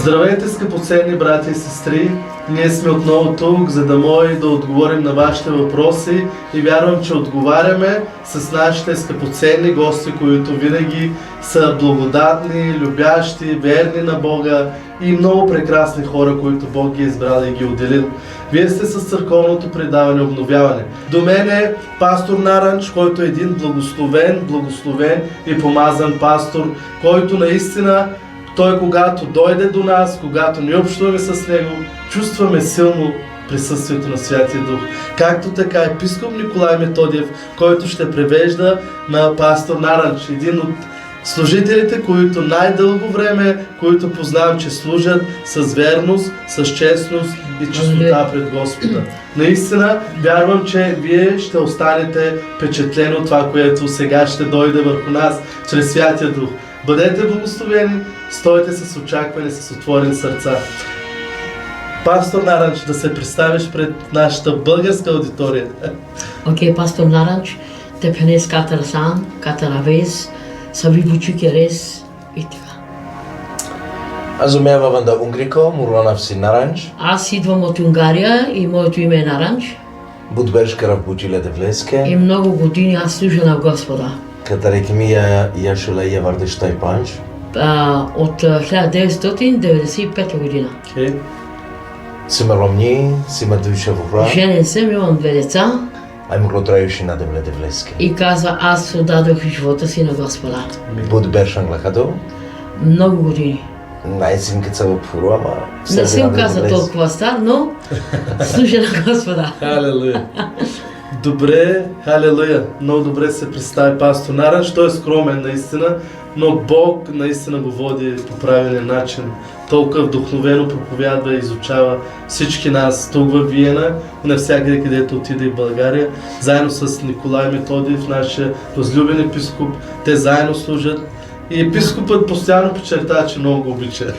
Здравейте, скъпоценни брати и сестри! Ние сме отново тук, за да може да отговорим на вашите въпроси и вярвам, че отговаряме с нашите скъпоценни гости, които винаги са благодатни, любящи, верни на Бога и много прекрасни хора, които Бог ги е избрал и ги отделил. Вие сте с църковното предаване Обновяване. До мен е пастор Наранч, който е един благословен и помазан пастор, който наистина той, когато дойде до нас, когато ни общуваме с него, чувстваме силно присъствието на Святия Дух. Както така епископ Николай Методиев, който ще превежда на пастор Наранч, един от служителите, които най-дълго време, които познавам, че служат с верност, с честност и чистота пред Господа. Наистина, вярвам, че вие ще останете впечатлени от това, което сега ще дойде върху нас, чрез Святия Дух. Бъдете благословени, стойте с очакване, с отворени сърца. Пастор Наранч, да се представиш пред нашата българска аудитория. Окей, пастор Наранч, те пенес катарасан, катаравес, сави бучукерес и така. Аз умявам да Унгрико, Мурланав си Наранч. Аз идвам от Унгария и моето име е Наранч. Будбешка Равбучиле Девлеске. И много години аз служа на Господа. Катарек ми Яшулея Вардештай Панч. От 1995 година. Okay. Сима ромни, сима душа вухра. Женен съм, имам 2 деца. Ай могло траюши на Девлеске. И казва, аз отдадох живота си на Господа. Будбешан Лахадо. Много години. Най-симката в Пуру, ама... Не съм каза толкова стар, но служа на Господа. Халелуя! Добре, халелуя! Много добре се представи пастор Наранч. Той е скромен наистина, но Бог наистина го води по правилен начин. Толкова вдохновено проповядва и изучава всички нас тук във Виена и навсякъде, където отиде и в България. Заедно с Николай Методиев, нашия възлюбен епископ, те заедно служат. И епископът постоянно подчертава, че много го обича.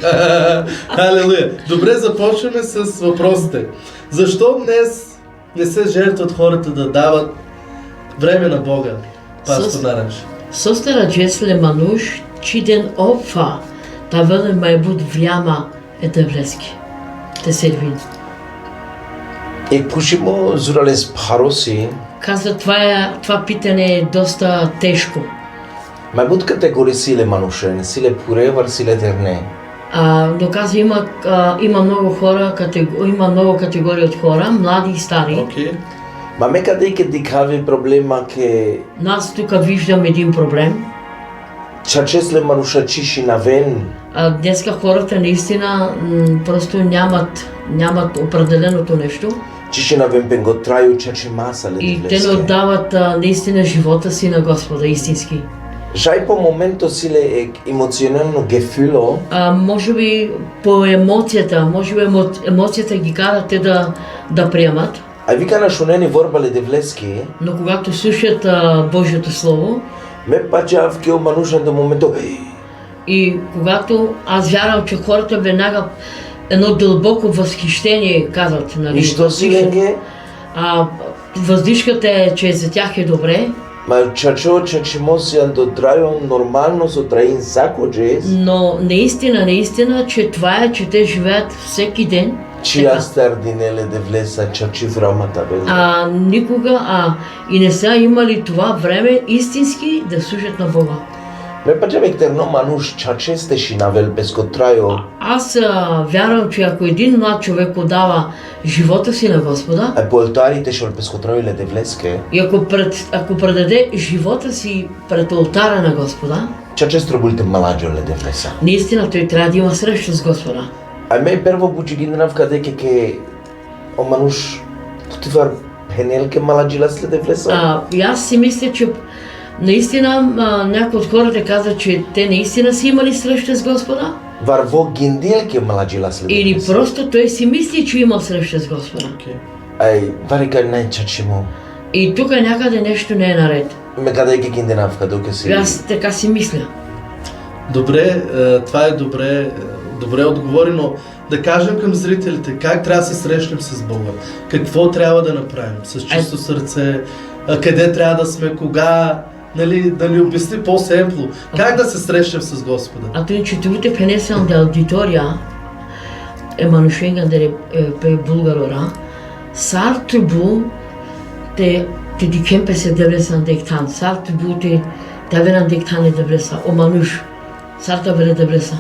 Халелуя! Добре, започваме с въпросите. Защо днес не се жертват хората да дават време на Бога, пастор Наранч? Состера Джесле Мануш, чиден опфа, да бъде майбут вляма едевлески. Те сервин. И пушимо зуралес пароси. Каза, това питане е доста тежко. Майбут категории силе манушен, силе пуре, вар силе терне. Но каза, има много категории от хора, млади и стари. Okay. Ма къде ке дикави проблема ке... Нас тук виждам един проблем. Чачесле мануша чиши навен. Днеска хората наистина просто нямат определеното нещо. Чиши навен пен го траю чаче маса ле. И те не отдават наистина живота си на Господа, истински. Жай по моменто силе е емоционално гефюло. Може би по емоцията ги кара те да приемат. А вика на шунени ворбале девлески. Но когато слушат Божието Слово, ме пача в кио манушан до момento. и когато аз вярвам, че хората веднага едно дълбоко възхищение казват. Нали, И що си ленге? Въздишката е, че за тях е добре. Ма чачимосиан до трайон нормално со траин закоджес. Но наистина, че това е, че те живеят всеки ден. Чия стардинеле девлеса чачи в рамата бе. Никога, и не са имали това време истински да служат на Бога. Ме пача вектерно мануш чаче стеши навел безко трайо. Аз вярвам, че ако един млад човек отдава живота си на Господа, А по алтарите шол безко трайо ле девлеске. и ако предаде живота си пред алтара на Господа, Чаче струбулите маладжо ле девлеса. наистина той трябва да има среща с Господа. А ме първо бучигинрав къде ке о мануш потивар пенелке маладжила след девлеса. И аз си мисля, че наистина някои от хората казват, че те наистина си имали среща с Господа. Варво гиндилке маладжила след девлеса. Или просто той си мисли, че имал среща с Господа. Okay. Ай, варика най чачимо. И тук някъде нещо не е наред. Ме къде ке гиндинав къде ке си. Аз така си мисля. Добре, това е добре отговорено. Да кажем към зрителите как трябва да се срещнем с Бога, какво трябва да направим с чисто сърце, къде трябва да сме, кога, нали, да ни обясни по-семпло, как да се срещнем с Господа. Atunci tu te pensi de auditoria, манушенга дере пе булгарора, сар тубу те дикемпе се девлесан дектан, сар тубу те даверан дектане девлеса, о мануш, сар тавере девлеса,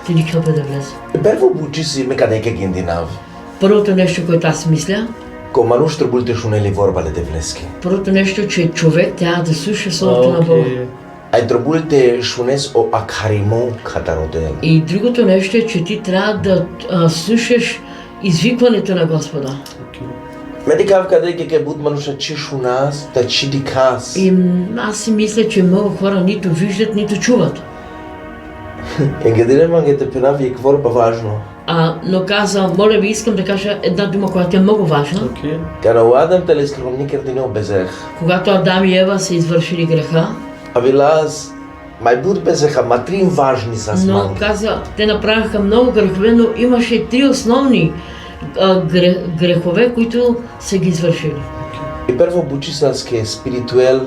те дикемпе девлеса. Първо бучи си ме къде ке гендинав. Първото нещо, което аз мисля, Ко мануш тръбулте шунели ворбале девлески. първото нещо, че човек трябва да слуша Словото на Бога. Ай тръбулте шунес о акаримо катародел. И другото нещо е, че ти трябва да слушаш извикването на Господа. Медикав къде ке буд мануша чи шунас, та чи дикас. И аз си мисля, че много хора нито виждат, нито чуват. Енгедире мангете пенави и ворба важно. Но каза, моля ви, искам да кажа една дума, която е много важна. Кара Адам телескромникер дино безех. Когато Адам и Ева са извършили греха, Авилаз май буд безеха, ма трим важни са но сманги. каза, те направиха много грехове, но имаше три основни грехове, които са ги извършили. И първо бучи саске спиритуел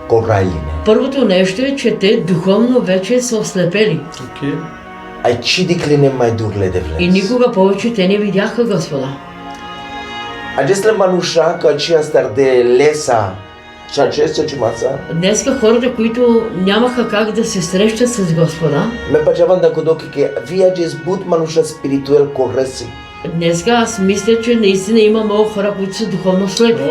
корайлине. Първото нещо е, че те духовно вече са ослепели. Ай чи диклине май дурле девлес. И никога повече те не видяха Господа. А джесле мануша, качи астарде леса, ча често чимаца. Днеска хората, които нямаха как да се срещат с Господа, Ме пачаван да кодоки ке вия джес буд мануша спиритуел кореси. днеска аз мисля, че наистина има много хора, които са духовно слепи.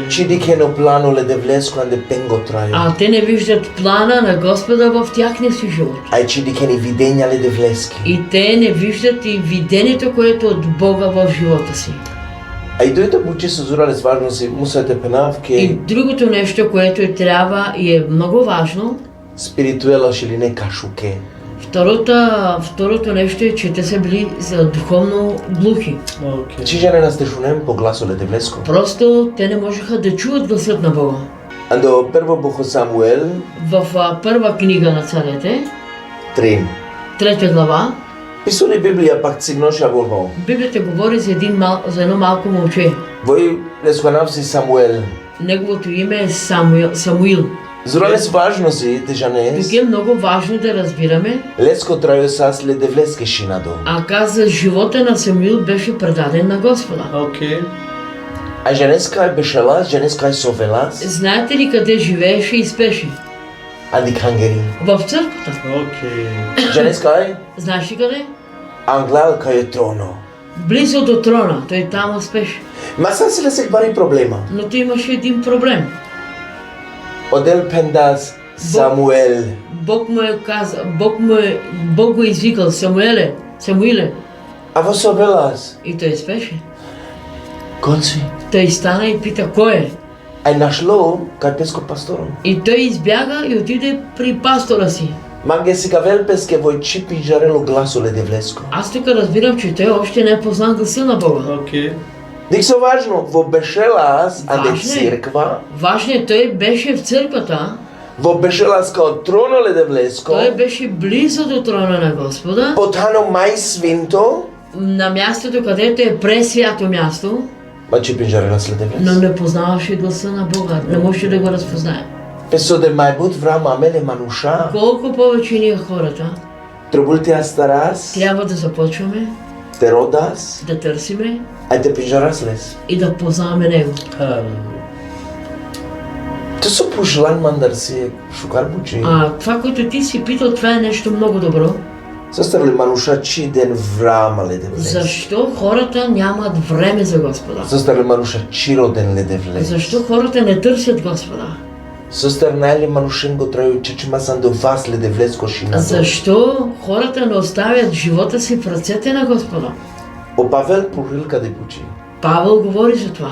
Чи дикено плано ле девлес, куанде пенго траю. Те не виждат плана на Господа в тяхния си живот. Ай чи дикени видења ле девлески. И те не виждат и видението, което е от Бога в живота си. Ай дојде бучи се зурале с важност и мусате пенавке. И другото нещо, което трябва и е много важно, Спиритуела шили не кашуке. второто нещо е, че те са били духовно глухи. Чи жене нас те шунем по гласо ле девлеско. Просто те не можеха да чуят гласът на Бога. Андо първо бухо Самуел В първа книга на царете, 3. 3 глава, Писали Библија пак цигноша върху. Библията говори за едно малко момче. Вой лесконав си Самуел. Неговото име е Самуил. Зурале с важно си, те жанес. Тук е много важно да разбираме, Леско траю сас ле девлеске шинадо. каза, живота на Самуил беше предаден на Господа. А женеска е бешелас, женеска е совелас. Знаете ли къде живееше и спеше? Анди кангери. В църквата. Женеска е Знаеш ли къде? англалка е троно. Близо до трона. Той там спеше. Ма са си лесек бари проблема. Но той имаше един проблем. Одел пендас Самуел. Бог му е казал, Бог го извикал, Самуиле. А во совелас. И той спеше. Конци. Той стана и пита, кой е? Ай нашло кај песко пастором. И той избяга и отиде при пастора си. Манге си кавел песке вој чипи жарело гласо ле девлеско. Аз тук разбирам, че той още не е познал гласа на Бога. Ник се важно, во бешелас, а не Важно е. цирква. Важно е, той беше в църквата, Во бешелас као троно ле девлеско. той беше близо до трона на Господа, Потано мај свинто. на мястото, където е пресвято място, Ма чипи жарелас ле но девлеско. не познаваше гласа на Бога, не можеше да го разпознае. Песоде мај буд врама амеле мануша. Колко повече ние хората Требулте астарас, трябва да започваме те родас, да търсиме ај те пижарас лес. и да познаваме Него. Те со пожелан мандар си шукар бучи. Това, което ти си питал, това е нещо много добро. Сестер ли мануша чи ден врама ле девлес. Защо хората нямат време за Господа? Сестер ли мануша чи роден ле девлес. Защо хората не търсят Господа? Сестер најли манушен го траю чечима сан до вас ле девлес кошина. Защо хората не оставят живота си в ръцете на Господа? О Павел порилка де бучи. Павел говори за това.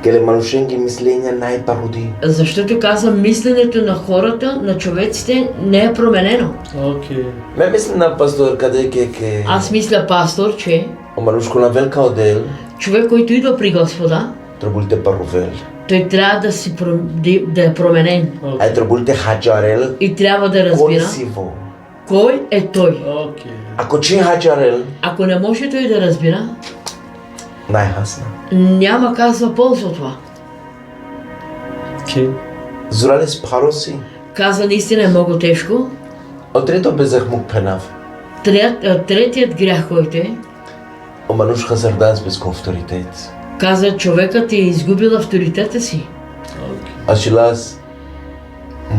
Келе манушен ги мислења најпароди. Защото каза, мисленето на хората, на човеците не е променено. Ме мисли на пастор каде ке Аз мисля, пастор, че о манушко на велка одел човек, който идва при Господа, требулте паровел. той трябва да е променен Ај требулте хаджарел. и трябва да разбира Консиво. кой е той. Ако чи хаджарел, Ако не може той да разбира, најхасна. няма казва полза от това. Зурале с пароси. Каза, наистина е много тежко. Отрето безах мук пенав. Третият грях, който е, O manush hazardas bez com autoritet. каза, човекът е изгубил авторитета си. Achilas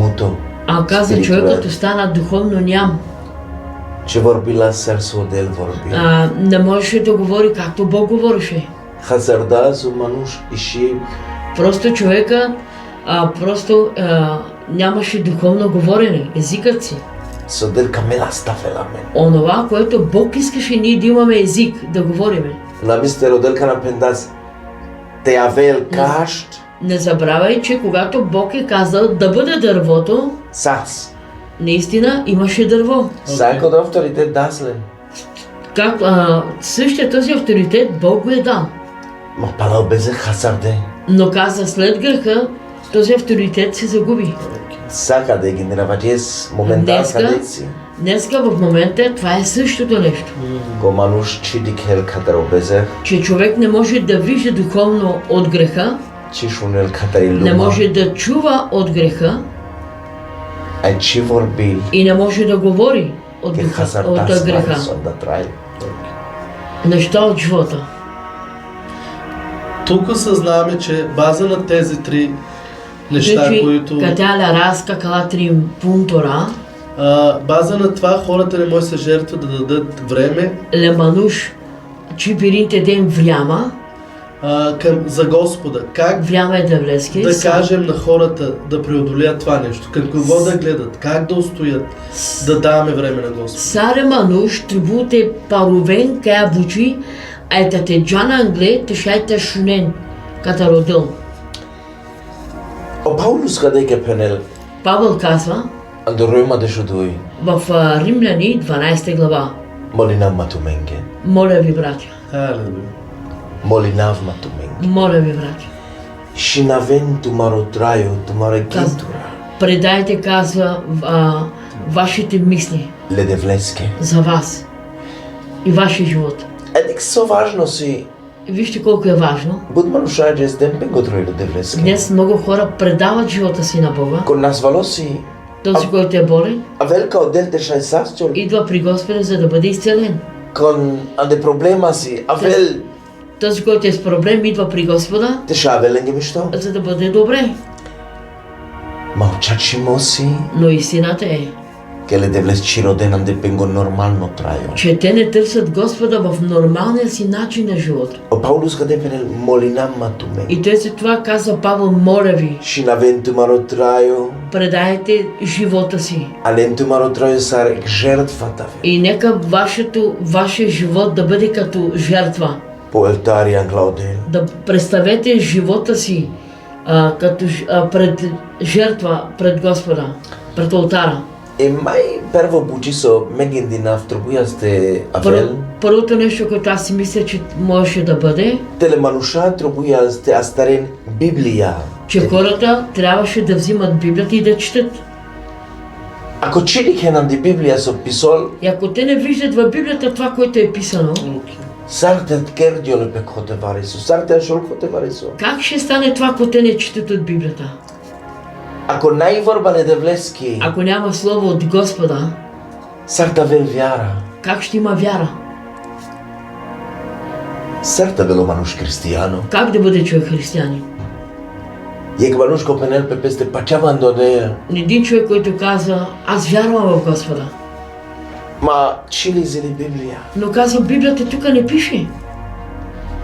muto. А каза, човекът остана духовно ням. Ce vorbi la serso del vorbi. Не можеше да говори както Бог говореше. Hazardas o manush ishi Просто човека нямаше духовно говорене, езикът си. so del camela stafelamen. Онова, което Бог искаше ние да имаме език, да говориме. Na mistero del canapendas te avel cașt Не забравяй, че когато Бог е казал да бъде дървото, sas. наистина имаше дърво. Sai co de autoritet daslen. Същия този авторитет Бог го е дал. Ma palau beze hazarde. Но каза, след греха, този авторитет се загуби. Saca de generavaties momentan Днеска, cadetsi. днеска в момента това е същото нещо. Co manush cidic hel cataro beze. Че човек не може да вижда духовно от греха, Cishunel catari не luma. може да чува от греха Ai ci vorbi и не може да говори от che греха. hazardas son da trai. Неща от живота. Тук осъзнаваме, че база на тези три неща, които... Катяля разка калатрим пунтора, база на това хората не може да се жертват да дадат време лемануш, че биринте ден вляма, за Господа. Как вляма е да влезке. да кажем на хората да преодолят това нещо, към кого да гледат, как да устоят, да даваме време на Господа. Саре мануш трибуте парувен кая бучи, айта те джана англе, те шайта шунен, ката родил. O Paulus cadeke penel Павел казва ando Roma de judui. в Римляни 12 глава. Molinav matumengen. Моля ви, братя, Халелуя. Molinav matumengen. моля ви, братя. Shinaven tumaro traio, tumare gintura. Предайте, казва, вашите мисли Le devleske. за вас и вашия живот. Edik so važno si Вижте колко е важно. bud manušađe s dempen gotroi le devleske. Днес много хора предават живота си на Бога. Con nas valosi Този, който е болен, avel ca odel te shai sasciol. идва при Господа, за да бъде изцелен. Con ande problema si avel Този, който е с проблем, идва при Господа, te shave lenge mišto. за да бъде добре. Ma uchachi mosi Но истината е, que le devles chiroden ande pengo normalno traio. че те не търсят Господа в нормалния си начин на живота. O Paulus cade penel molinam matumen. И той за това казва Павел, моля ви, Shinaven tumaro traio. предайте живота си. Alem tumaro traio sar žertva tave. И нека вашия живот да бъде като жертва. Po altari anglaudel. Да представете живота си пред жертва, пред Господа, пред алтара. E mai pervo buciso megendinav trebuiaste avel. Първото нещо, което аз си мисля, че можеше да бъде, Telemanușa trebuiaste astaren Biblia. че хората трябваше да взимат Библията и да четат. Ako čilikenam di Biblia so pisol, И ако те не виждат в Библията това, което е писано, sartet kerdiole pe kote varisu, sarte ashol kote varisu. как ще стане това, ако те не четат от Библията? Ako n-ai vorba le devleski, Ако няма слово от Господа, sarta vel viara. как ще има вяра? Sarta velo manuș cristiano. Как да бъде човек християнин? Jek manuș copenel pe peste pacea bandonea. Един човек, който казва, аз вярвам в Господа, Ma chili zile Biblia. но казва, Библията тук не пише.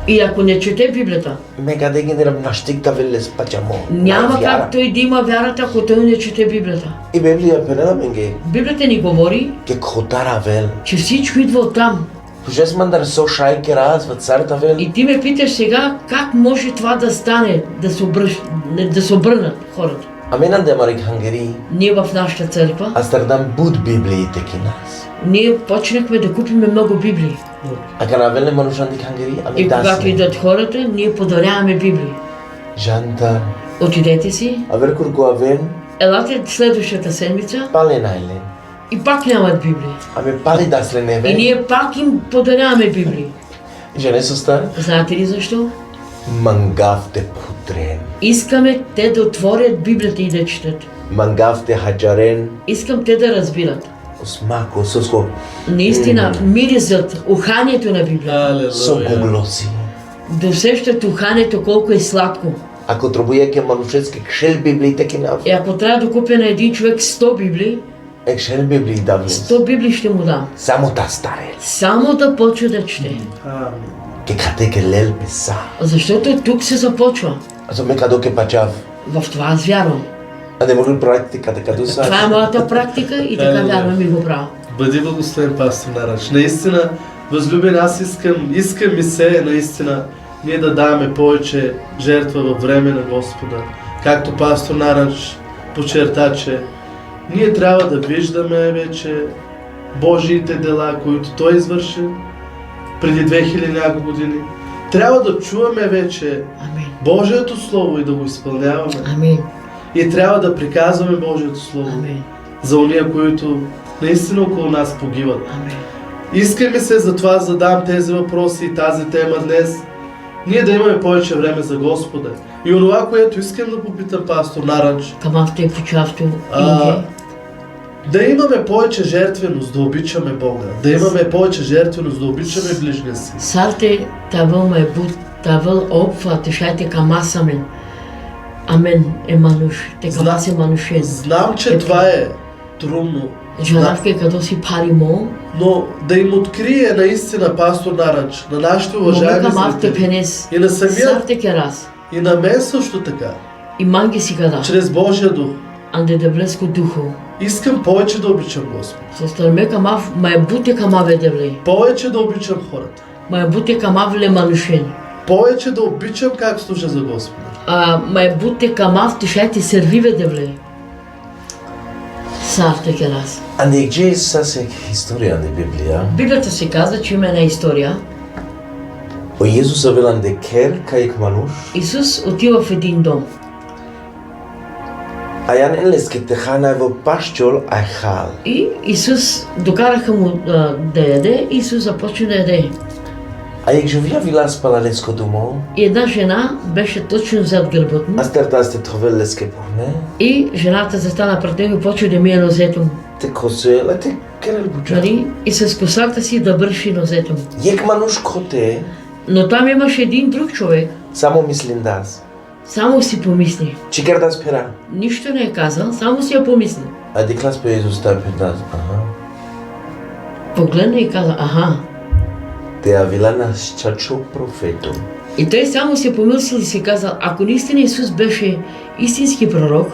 И ако не чете Библията, Mega de gândiram naștic veles pacea mo. няма как той да има вярата, ако той не чете Библията. I Biblia penela menge. Библията ни говори, Ke khotara vel. че всичко идва оттам. Pujes mandar so shai keraz vat sarta vel. И ти ме питаш сега, как може това да стане, да се обърнат хората. Amenan de Marik Hungary. Ние в нашата църква, Astardam bud Biblii tekinas. ние почнахме да купиме много Библии. Akan avele manușan de Hungary, И ame когато dasle. идват хората, ние подаряваме Библии. Jantar. Отидете си, Aver curgu aven, елате следващата седмица pale nailen. и пак нямат Библии. Ame pale dasle И neve. ние пак им подаряваме Библии. Jene sustar? Знаете ли защо? Mangav de putren. Искаме те да отворят Библията и да четат. Mangav de hajaren. Искам те да разбират. Смако, со Наистина, миризът, уханието на Библията. со Алелуя. гуглоси. Да усещате уханието колко е сладко. Ако требујаќе манушецки кшел Библии теки нав. И ако трябва да купя на един човек 100 Библии, Кшел Библии давлен. 100 Библии ще му дам. Само та старе. Само да почне да чете. Амин. Ке катеке лел песа. Защото тук се започва. Азо ме кадо ке пачав. В това аз вярвам. А не може практика така до сега. Това е моята практика и така вярвам и го правя. Бъди благословен, пастор Нарач. Наистина, възлюбен, аз искам ми се наистина ние да даваме повече жертва във време на Господа. Както пастор Нарач подчерта, че ние трябва да виждаме вече Божиите дела, които Той извърши преди 2000 няколко години. Трябва да чуваме вече Амин. Божието Слово и да го изпълняваме. Амин. И трябва да приказваме Божието Слово Амин. за уния, които наистина около нас погиват. Амин. Искаме се затова задам тези въпроси и тази тема днес. Ние да имаме повече време за Господа. И онова, което искам да попитам пастор Наранч, Към авто почавто А, Инге. да имаме повече жертвеност, да обичаме Бога. Да имаме повече жертвеност, да обичаме ближния си. Сарте тавъл ме буд, тавъл опфа, тешайте камасамен. Амен е мануш, те камасе манушен. Знам, че това е трудно, Жанавке като си паримо, но да им открие наистина пастор Наранч, на нашите моме уважаеми към авте зрители пенес. и на самия, Сарте керас. и на мен също така, И манги си када. чрез Божия дух. Анде да блеско духо. Искам повече да обичам Господ. Состърме към ав, ма е буте към аве девле. Повече да обичам хората. Ма е буте към авле манушен. Повече да обичам как служа за Господа. Ма е буте към ав, тешайте сервиве девле. Сарте керас. А не гдje е сасек историја на Библија? Библията се казва, че има една история. О Језуса велан де кер кајк мануш, Исус отива в един дом. а јан енлеске те хана во пашчол а хал. И Исус докараха му да яде, Исус започна да яде. А јак живија вилас пала леско домо, И една жена беше точно зад гърбът му. а стартаа сте тровел леске порне, И жената застана пред него и почва да мие нозето му. те косуела, те керел буджа. Нали? И с косата си да бърши нозето му. Јек мануш коте, Но там имаше един друг човек. само мислим дас. Само си помисли. Чикер дас пера. Нищо не е казал, само си я помисли. А диклас пе Језус тапе дас. Аха. Погледна и каза, аха. Те ја вила нас чачо профето. И той само си помислил и си казал, ако наистина Исус беше истински пророк,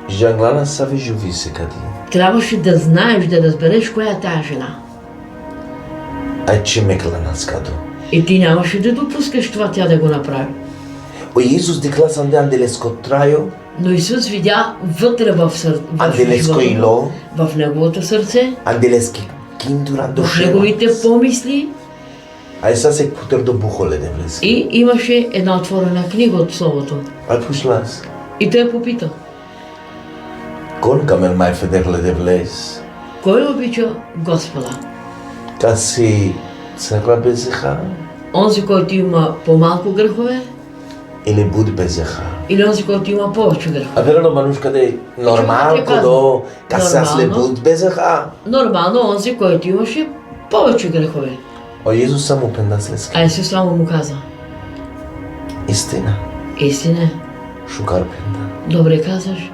Жанглана сави жуви се кади. трябваше да знаеш, да разбереш коя е тая жена. А че мекла нас кадо. И ти нямаше да допускаш това тя да го направи. О Језус диклас анде анделеско трајо, Но Исус видя вътре в анделеско ило, в неговото сърце, анделески киндуран до в шева. неговите помисли А еса се путер до бухоле де влески. и имаше една отворена книга от Словото. А пушлас. И той попита, Кон камел май федерле де влез. кой обича Господа? Каси църква безеха Онзи, който има по-малко грехове или буд безеха. или онзи, който има повече грехове? А верно манушка де нормалко до касас ле Нормално. буд безеха. Нормално, онзи, който имаше повече грехове. О Језус само пендас лески. А Исус само му каза, Истина. истина е. Шукар пенда. Добре казаш.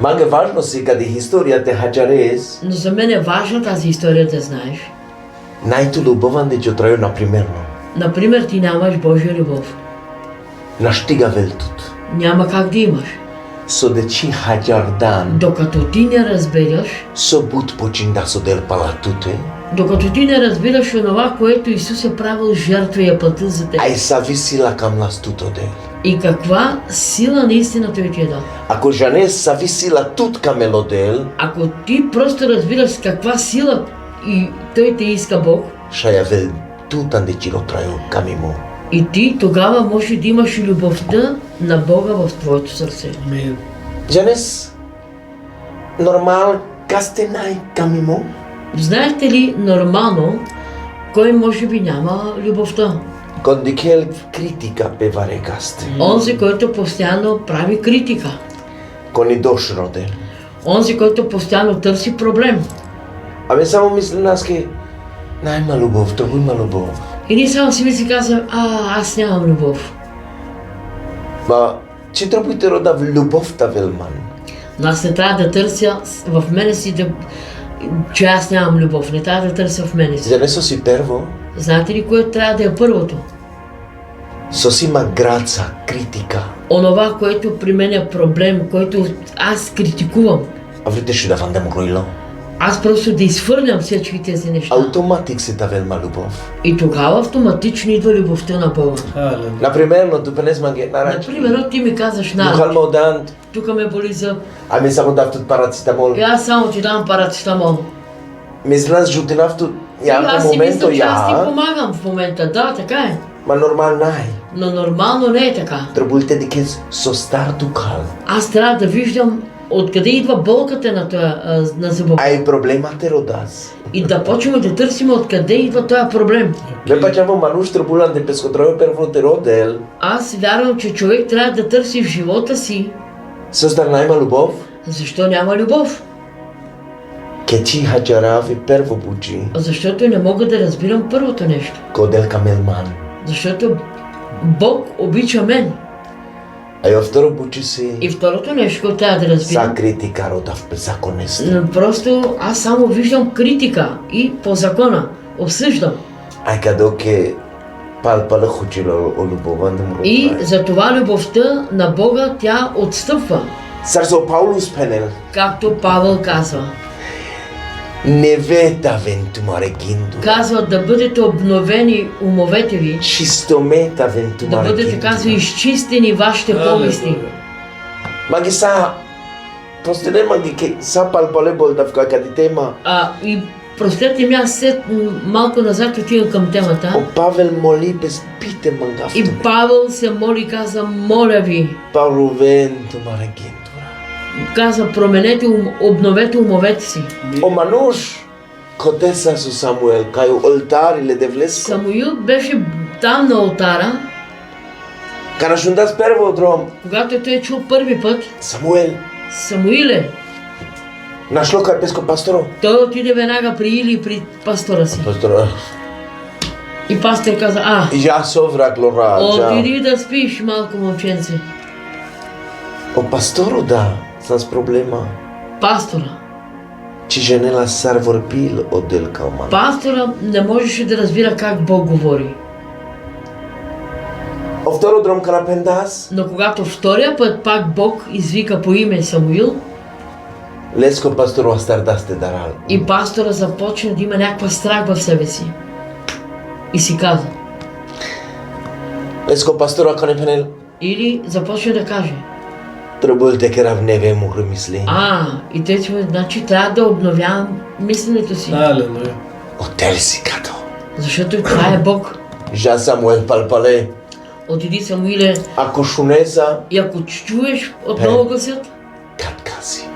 Манге важно си каде историјата хаджарес, Но за мен е важна тази история да знаеш. најту любован де ќе трају напримерно. Например, ти нямаш Божия любов. Наштига велтут. Няма как да имаш. Со дечи хаджардан, Докато ти не разбереш, со буд починда со дел палатуте, докато ти не разбираш онова, което Исус е правил жертва и е платил за теб. ај са висила кам ластуто дел. И каква сила наистина той ти е дал. Ако жане са висила тут кам елодел, Ако ти просто разбираш с каква сила и той те иска Бог, ша ја вел тутан де чиро трају кам иму. и ти тогава може да имаш любовта на Бога в твоето сърце. Амин. Жанес, нормал касте нај кам иму? Знаете ли, нормално, кой може би няма любовта? Кон дикел критика певаре касте. Онзи, който постоянно прави критика. Кон и дош роден. Онзи, който постоянно търси проблем. Ами само мисля аз ке... Най-ма любов, тръгва има любов. И ние само си мисли казвам, аз нямам любов. Ма, че тръгвайте рода в любовта, Велман. Но аз не трябва да търся в мене си да... че аз нямам любов. Не трябва да търся в мене си. За не со си първо, Знаете ли кое трябва да е първото? со си има граца, критика. Онова, което при мен е проблем, който аз критикувам. А врите ще да вандам ройло. Аз просто да изхвърлям всички тези неща. Автоматик се да велма любов. И тогава автоматично идва любовта на Бога. Халелуя. Например, но тупенез маге нарач. Например, ти ми казваш, Духал ма одант. тук ме боли зъб. Ами само давтот парацетамол. И аз само ти дам парацетамол. Мислаз жутинавто И аз си моменто мисля, че аз ти я. помагам в момента. Да, така е. Ма нормал най. Но нормално не е така. Тръбулите дикез со стар духал. Аз трябва да виждам откъде идва болката на зъба. А и проблемът е родаз. И да почваме да търсим откъде идва този проблем. Бе пачаво мануш тръбулан де пескотрове първо те родел. Аз вярвам, че човек трябва да търси в живота си Състар найма любов. защо няма любов. Кечи хаджарави първо буджи. Защото не мога да разбирам първото нещо. Кодел камелман. Защото Бог обича мен. А и второ буджи си. И второто нещо, което трябва да разбирам. Са критика рода в беззаконест. Просто аз само виждам критика и по закона обсъждам. Ай кадо ке палпала хучило о любован да му И родва. за това любовта на Бога тя отстъпва. Сарзо Паулус пенел. Както Павел казва. Не вета вентумаре гинду. Казва да бъдете обновени умовете ви, Чистомета да вентумаре бъдете, казва, изчистени вашите помисли. Маги са... Просто не маги ке са палпале болда в какади тема. И простете ми, аз малко назад отивам към темата. О Павел моли без бите мангавто. И Павел се моли и каза, моля ви, Паулу вентумаре гинду. каза, променете, обновете умовете си. О мануш, котеса со Самуел, кај олтар или девлеско. Самуил беше там на алтара, Кана шундас прво дром, когато той чул първи път, Самуел, Самуиле, нашло кај песко пасторо. той отиде веднага при Или и при пастора си. Пасторо, И пастор каза, ја соврак лора, отиди да спиш малко, момченце. О пасторо да, с проблема. Пастора. Чи женела сар vorpil одел калман. Пастора не можеше да разбира как Бог говори. О второ дром кана пендас, Но когато втория път пак Бог извика по име Самуил, леско пасторо астардасте дарал. и пастора започна да има някаква страх в себе си. И си каза, Леско пасторо кане пенел, или започна да каже, тръбул те кера в неве му мисли. и те че, значи трябва да обновявам мисленето си, Халелуя. Отел си като. защото това е Бог. Жа Самуел палпале, Отиди, Самуиле, ако шунеса, и ако чуеш отново гласът, катка си.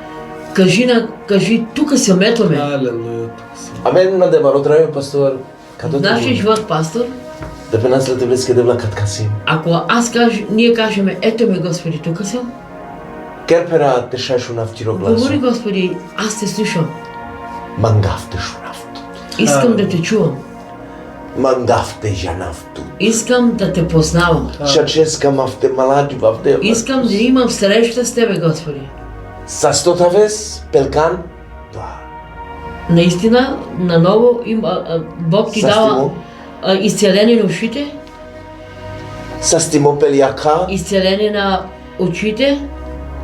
кажи, тук се метваме. Халелуя. Амен на дева ротраме пастор. Като В нашия живот, пастор, да пе нас летевлески девла катка си. ако ние кажем, ето ме Господи, тук съм, Керпера те шайшу на втиро гласо. говори Господи, аз те слушам, Мангав те шунавто. искам да те чувам, Мангав те жанавто. искам да те познавам, Шаческа мавте малади вавте. искам да имам среща с Тебе, Господи. Састота вес, пелкан. Да. Наистина, наново Бог ти дава Састимо. изцеление на ушите, Састимо пелияка. изцеление на очите,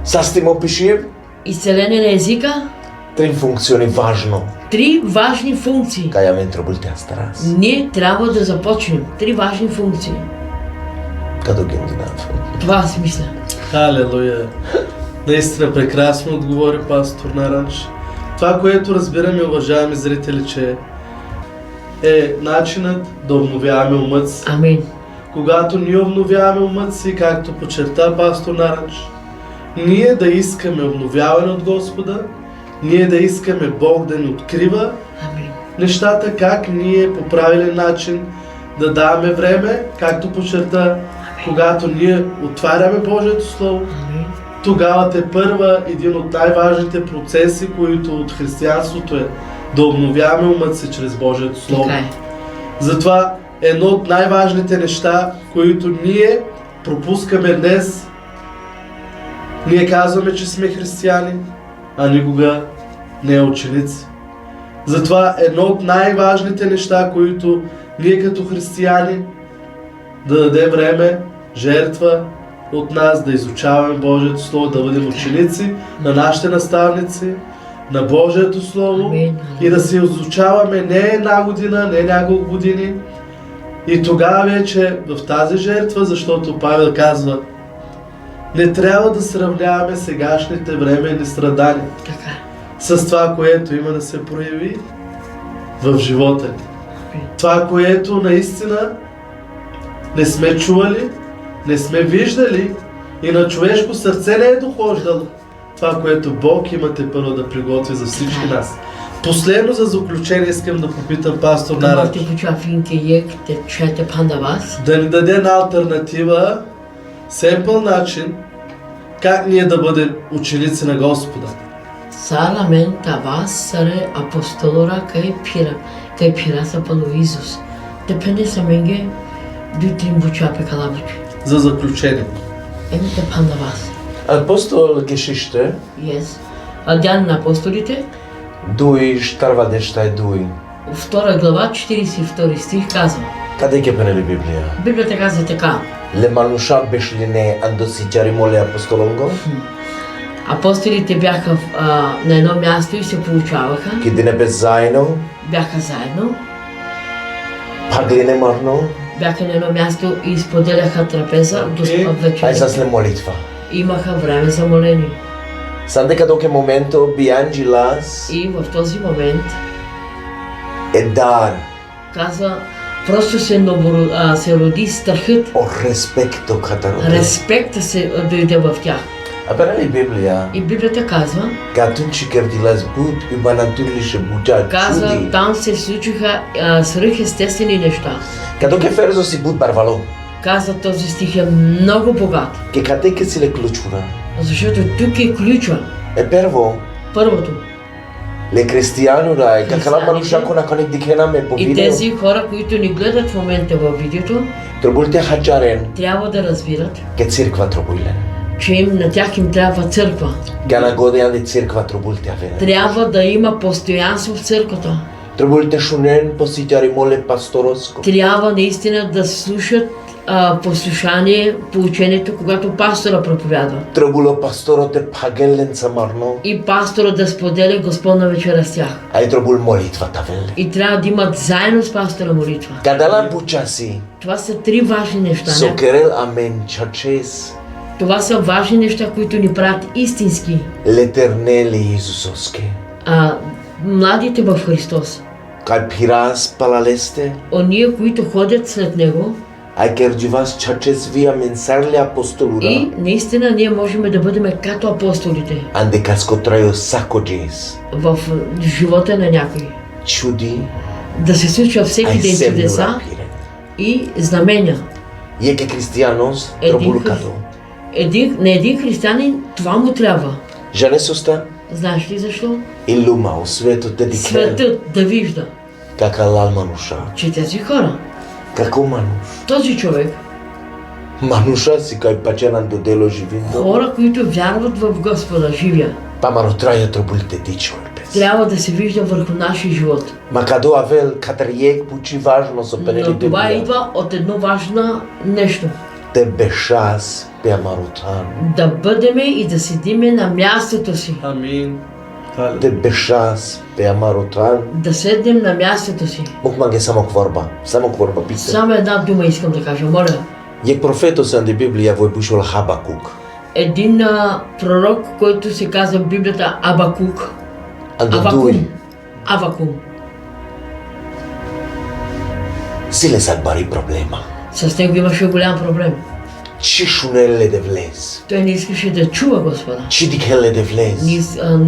Састимо пишир. изцеление на езика. Три функциони важно. 3 важни функции. Каја мен тръбулте астарас. Ние трябва да започнем. 3 важни функции. Като гендинав. Това аз мисля. Халелуя. Наистина прекрасно отговори пастор Наранч. Това, което разбираме, уважаеми зрители, че е начинът да обновяваме умът си. Амин. Когато ние обновяваме умът си, както подчерта пастор Наранч, ние да искаме обновяване от Господа, ние да искаме Бог да ни открива Амин. нещата, как ние по правилен начин да даваме време, както подчерта, когато ние отваряме Божието Слово, Амин. тогава те първа един от най-важните процеси, които от християнството е да обновяваме умът си чрез Божието Слово. Така е. Затова едно от най-важните неща, които ние пропускаме днес, ние казваме, че сме християни, а никога не ученици. Затова едно от най-важните неща, които ние като християни да дадем време, жертва от нас, да изучаваме Божието Слово, да бъдем ученици на нашите наставници, на Божието Слово Амин. и да се изучаваме не една година, не няколко години. И тогава вече в тази жертва, защото Павел казва, не трябва да сравняваме сегашните временни страдания Така е. с това, което има да се прояви в живота ни. Това, което наистина не сме чували, не сме виждали и на човешко сърце не е дохождало. Това, което Бог има тепърва да приготви за всички нас. Последно за заключение искам да попитам пастор Наръч Ти почва финке ек, те чете панда вас. да ни даде една альтернатива, семпъл начин, как ние да бъдем ученици на Господа. Salamen tavas sare apostolora kai pira sa palo Isus. Depende sa menge du trim buchape kalabuch. За заключение. Еми те панда вас. Апостол Geschichte, Yes. А дян на апостолите, дуй штарвадештай дуй. втора глава, 42 стих казва. Къде ке пенели Библия? Библията казва така. Le manusha beșline andosițari mole apostolongo, Апостолите бяха на едно място и се получаваха. kidine be zaino, Бяха заедно. pagline marno, Бяха на едно място и споделяха трапеза до hai вечер. să le molitva. Имаха време за моление. Sande că doke momento biangilas И в този момент e dar казва, просто се роди страхът, o respecto catarot. респекта се дойде в тях. Apără Biblia И Библията казва, că atunci când dilas but ubanaturile buja казва, judi, там се случиха свръхестествени неща. că doke ferzo si but barvalo, Казва, този стих е много богат, că cate că si le cluciura. защото тук е ключа. E pervo Първото. le cristianura că cala manusha con aconic dikena me po И video. тези хора, които ни гледат в момента във видеото, Trebuie te hajaren трябва да разбират, că cirkva trebuie. че на тях им трябва църква. Că na godean de cirkva trebuie te avere. Трябва да има постоянство в църквата. Trebuie te shunen positari mole pastorosco. Трябва наистина да слушат послушание по учението, когато пастора проповядва. Trebuie pastoro te pagellen samarno. И пастора да споделя Господна вечера с тях. Ai trebuie molitva tavelle. И трябва да имат заедно с пастора молитва. Cadala buchasi. Това са три важни неща. Не? Sokerel amen churches. Това са важни неща, които ни правят истински. L'eternele Iisusoske. Младите в Христос. Kai piras palaleste. Ония, които ходят след Него. Ai kerjivas churches via mensarle apostolura. И наистина ние можем да бъдем като апостолите Ande cascotraio sacoges. в живота на някой. Chudi. Да се случва всеки Ai ден чудеса semnura pire. и знамения. E que cristianos Един trobulcado. На един християнин това му трябва. Já ne sosta? Знаеш ли защо? In luma, o sveto te dikel. Светът да вижда, Cakalal manusha. че тези хора, Како manush. този човек, Manusha si kai pacenan do delo živindo. хора, които вярват в Господа, живя, Pamaro traia trobulte dicho pes. трябва да се вижда върху нашия живот. Макадо авел катриек пучи важно со пенели Но това Библия. идва от едно важно нещо. Те бешас пе амаротан. Да бъдеме и да седиме на мястото си. Амин. Те бешас пе амаротан. Да седнем на мястото си. Мукманге само кворба. Само кворба пите. Само една дума искам да кажа, моля. Е профетос ан де Библия voi pușul Habakuk. Един пророк, който се казва в Библията Абакук. Ando Авакум. dui. Авакум. Zile salbari problema. С него имаше голям проблем. Și șunelele de vlez. Той не искаше да чува Господа. Și dichele de vlez.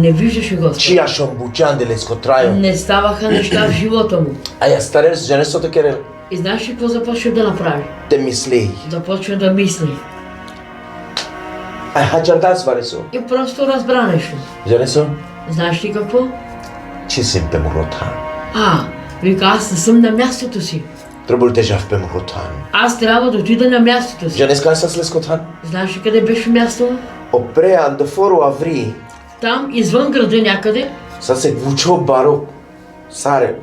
Не виждаше Și Господа. așombucean de le scotraio. Не ставаха неща в живота му. Aia starers já ne soto querer. И знаеш ли какво започва да направи? Te mislei. Започва да мисли. Ai hajantas vareso. И просто разбра нещо. Já ne so? Знаеш ли какво? Ce simt pe Murotan? Вика, аз не съм на мястото си. Trebuie te jaf pe Murotan. Аз трябва да отида на мястото си. Janes casa Sleskotan? Знаеш ли къде беше място? Oprea de foro avri. Там, извън града някъде, Să se vucio baro sare.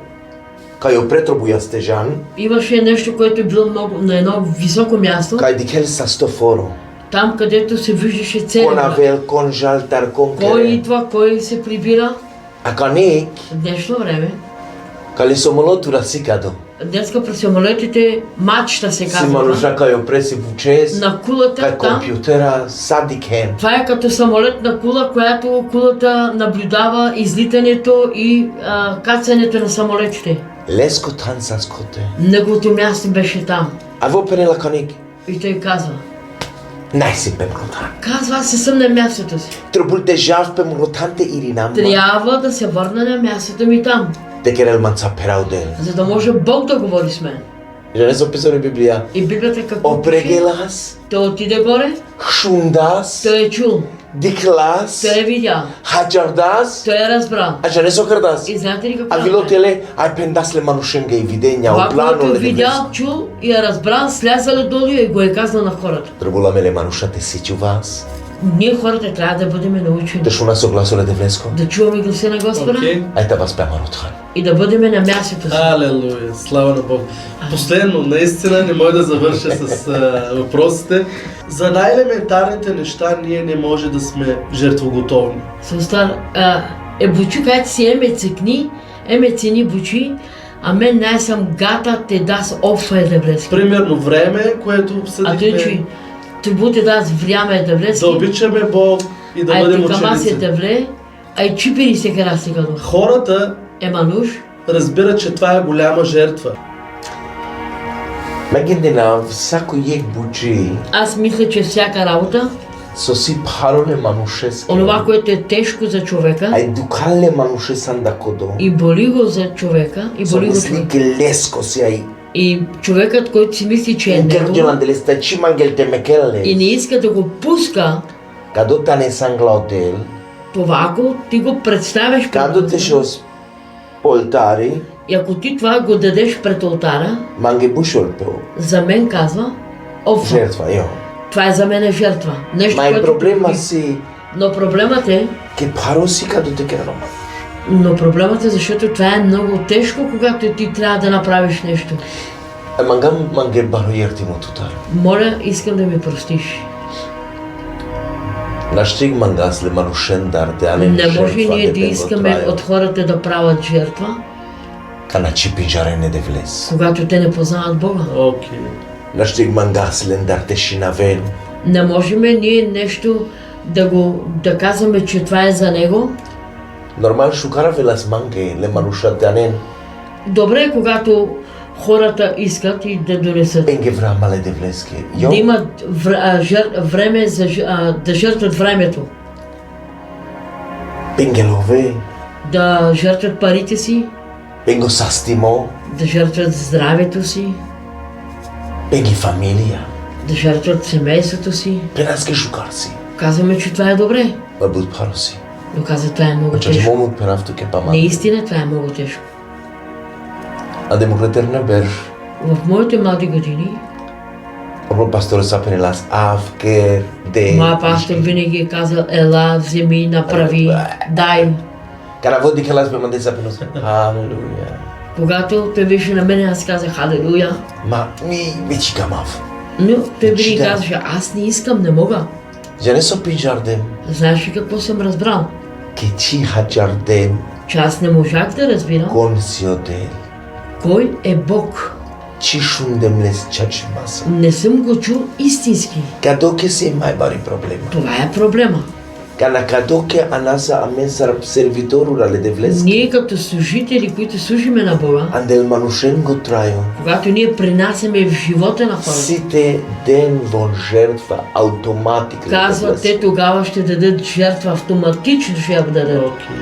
Ca eu pretrobuia stejan, имаше нещо, което е било много, на едно високо място. ca dikel sa sto foro. Там, където се виждаше Con целия град. avel, con jaltar, con Кой kere. идва, кой се прибира. A canic, В днешно време, ca li somolotura sicado. днеска през самолетите мачта се Si казва. manuja ca eu presi vuces, На кулата ca там. computera sadiken. Това е като самолетна кула, която кулата наблюдава излитането и кацането на самолетите. Leskotan sa skote. Неговото място беше там. Avo pene la canic. И той казва, N-ai si pe Murotan. казва, аз се съм на мястото си. Trebuie te jaf pe Murotan te irinam. Трябва да се върна на мястото ми там, Te kerel manța perau de el. за да може Бог да говори с мен. Janes opisă în Biblia. И Библията какво пише? Opreghelas, Той отиде горе, șundas, той е чул, diclas, той е видял, hajardas, той е разбрал. a Janes ocărdas. И знаете ли какво? Avilotele, ai pendasle manușengă evidenia, Това, o което planul е видял, чул и е разбрал, слязал долу и го е казал на хората. Trebuie la mele manușate siciuvas. Ние хората трябва да бъдем научени, Te șunas o glasule de vlesco. да чуваме гласа на Господа Окей. Ai tavas pe Amarothan. и да бъдем на мястото си. Алелуя, слава на Бог. Последно, наистина не мога да завърша с въпросите. За най-елементарните неща ние не може да сме жертвоготовни. Сестар, бучи, където си еме цени бучи, а мен най съм гата те дас офа е да влески. Примерно време, което А той обсъдихме, чуй, ти буде дас време да влески, да обичаме Бог и да а бъдем ти кама се ученици. да вле, а и чипери се кара сега до. Хората Емануш, разбират, че това е голяма жертва. Mă gândeam, sacu iec bucii, аз мисля, че всяка работа, sosi parole manușesc. онова, което е тежко за човека, Ai ducale manușesan da codo. и боли го за човека, и So боли го misli човека. gelesco si ai. И човекът, който си мисли, че е Ingergiolan него de le staci mangel te и mekelle. не иска да го пуска, Cado tane sanglautel. това го, ти го представяш пред Cado te Господа. șos poltari. И ако ти това го дадеш пред алтара, Mangebușul pe o за мен казва, офа, jertfa, eu. това е за мен жертва. Нещо, Mai което problema прави. si Но проблемът е, che parosi cado te chiar numai. защото това е много тежко, когато ти трябва да направиш нещо. Mange baro ierti-mă tutar. Моля, искам да ми простиш. Naștig mangas le manușen dar de ale Не може ние да искаме от хората да правят жертва, ca na ci pinjare de vles. когато те не познават Бога. Окей. Naștig mangas le dar te și navel. Не можем ние нещо да казваме, че това е за него. Normal șucara velas mange le manușa de anen. Добре е, когато хората искат и да донесат. Penge vrea male de vleske. Да Eu имат време да жертват времето, penge love, да жертват парите си, pengo sastimo, да жертват здравето си, pengi familia. да жертват семейството си. Penas că șucarsi. Казваме, че това е добре, Mă but parosi. но казва, това е много Ceea ce тежко. momul penaftu că pa man. Наистина това е много тежко. A democraterne berj. В моите млади години, Orbo pastorul s-a penelas avker de. моя пастор винаги е казал, ела, вземи, направи, дай. Care a văzut că las pe mă desa penos. Aleluia. Когато той беше на мен, аз казах, халелуя. Ma mi vecica mav. Но той Значи винаги да. казваше, аз не искам, не мога. Ja ne so pinjardem. Знаеш ли какво съм разбрал? Că ci hajardem Че аз не можах да разбирам consiodel. кой е Бог. Ci șundem les ceaci masă. Не съм го чул истински. Cadoche se mai bari problema. Това е проблема. Ca na cadoche anasa amensar servitorul ale de vlesc. Ние като служители, които служиме на Бога, Andel manușen go traio. когато ние принасяме в живота на хората, Site den von jertfa automatic. казват, те тогава ще дадат жертва, автоматично ще я дадат. Окей.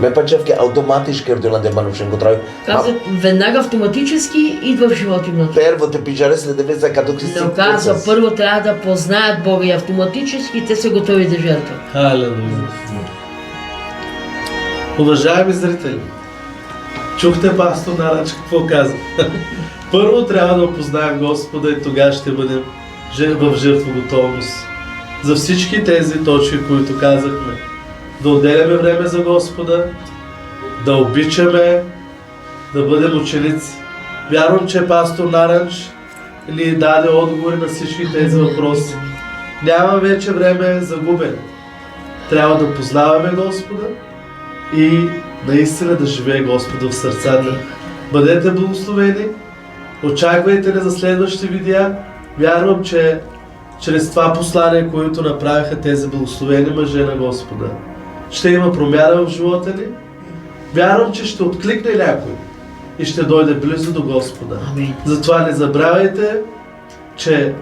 Me pacev că automatic că de de manușen go traio. Казват, веднага автоматически идва в живота им на това. Pervo te pinjaresle de vlesc cadoche si. Но казва, първо трябва да познаят Бога и автоматически те са готови да жертват. Халелуя. Уважаеми зрители, Чухте пастор Наранч какво каза. Първо трябва да опознаем Господа и тогава ще бъдем в жертвоготовност. За всички тези точки, които казахме. Да отделяме време за Господа, да обичаме, да бъдем ученици. Вярвам, че пастор Наранч ни даде отговори на всички тези въпроси. Няма вече време за губене. Трябва да познаваме Господа и наистина да живее Господа в сърцата. Бъдете благословени, очаквайте ни за следващите видеа. Вярвам, че чрез това послание, което направиха тези благословени мъже на Господа, ще има промяна в живота ни. Вярвам, че ще откликне някой и ще дойде близо до Господа. Амин. Затова не забравяйте, че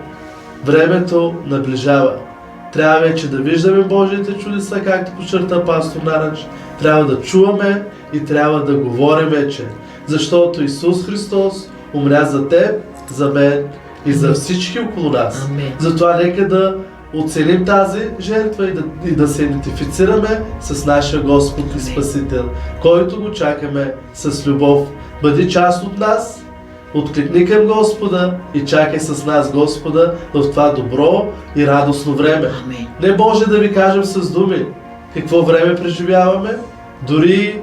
времето наближава. Трябва вече да виждаме Божиите чудеса, както подчерта пастор Наранч. Трябва да чуваме и трябва да говорим вече. Защото Исус Христос умря за теб, за мен и за всички около нас. Амин. Затова нека да оценим тази жертва и да се идентифицираме с нашия Господ и Спасител, който го чакаме с любов. Бъди част от нас, откликни към Господа и чакай с нас Господа в това добро и радостно време. Амин. Не може да ви кажем с думи какво време преживяваме, дори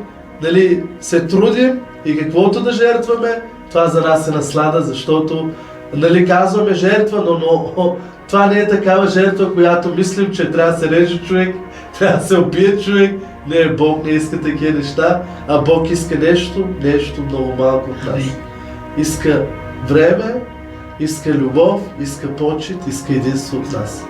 се трудим и каквото да жертваме, това за нас е наслада, защото казваме жертва, но това не е такава жертва, която мислим, че трябва да се реже човек, трябва да се убие човек. Не, Бог не иска такива неща, а Бог иска нещо много малко от нас. Иска време, иска любов, иска почет, иска единство от нас.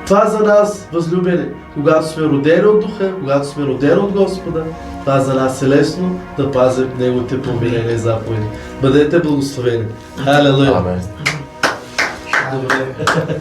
Това за нас, възлюбени, когато сме родени от Духа, когато сме родени от Господа, това за нас е лесно да пазим Неговите повеления и заповеди. Бъдете благословени. Халелуя! Амен. Добре.